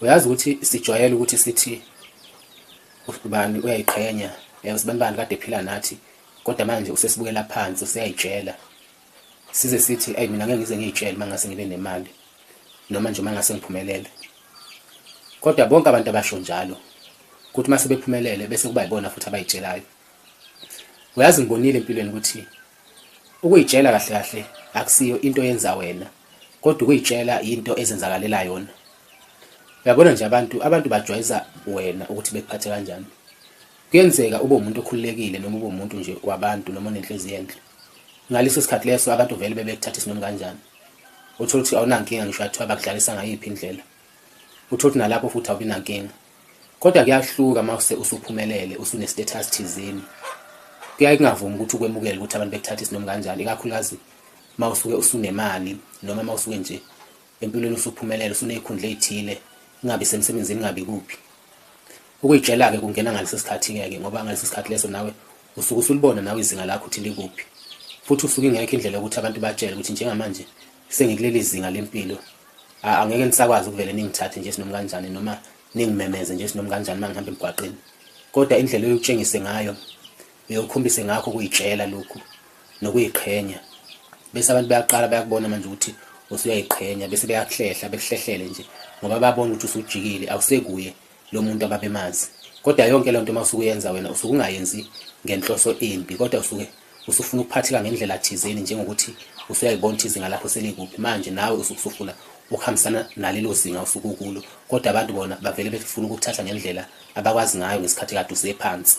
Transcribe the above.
Uyazi ukuthi sijwayele ukuthi sithi ubani uyayiqhenya, usibani kade ephila nathi, kodwa manje usesibukela phansi, useyayitshela. Size sithi ayi mina ngeke ngize ngiyitshele mangase ngibe nemali noma nje mangase ngiphumelele. Kodwa bonke abantu abasho njalo ukuthi mase bephumelele bese kuba yibona futhi abayitshelayo. Uyazi ngibonile empilweni ukuthi ukuyitshela kahle kahle akusiyo into yenza wena, kodwa ukuyitshela into ezenzakalela yona. Uyabona nje abantu bajwayeza wena ukuthi bekuphathe kanjani. Kuyenzeka ube umuntu okhululekile noma ube umuntu nje wabantu noma onenhliziyo enhle. Ngaleso sikhathi leso abantu vele bebekuthatha isinoma kanjani. Uthola ukuthi awunankinga ngisho athiwa bakudlalisa ngayiphi indlela. Uthola ukuthi nalapho futhi awubi nankinga. Kodwa kuyahluka mase usuphumelele, usune status thizeni. Kuyaye kungavumi ukuthi ukwemukele ukuthi abantu bekuthatha isinoma kanjani, ikakhulukazi mawusuke usunemali noma mawusuke nje empilweni usuphumelele, usunezikhundla ezithile, ingabe semsebenzini ingabe kuphi. Ukuyitshela ke kungena ngaleso sikhathi ke ngoba ngaleso sikhathi leso nawe usuke usulibona nawe izinga lakho ukuthi likuphi. Futhi usuke ingekho indlela ukuthi abantu batshele ukuthi njengamanje sengikuleli zinga lempilo, angeke nisakwazi ukuvele ningithathe nje isinoma kanjani noma ningimemeze nje isinoma kanjani mangihamba emgwaqeni. Kodwa indlela yokutshengise ngayo, uyokhombise ngakho ukuyitshela lokhu nokuyiqhenya. Bese abantu bayaqala bayakubona manje ukuthi usuyayiqhenya, bese beyakuhlehla bekuhlehlele nje ngoba babona ukuthi usujikile, awusekuye lo muntu ababemazi. Kodwa yonke le nto mawusukuyenza wena usuke ungayenzi ngenhloso embi, kodwa usufuna ukuphatheka ngendlela thizeni njengokuthi usuyayibona izinga lakho selikuphi. Manje nawe usufuna ukuhambisana nalelo zinga usukukulo, kodwa abantu bona bavele befuna ukuthatha ngendlela abakwazi ngayo ngesikhathi kade usephansi.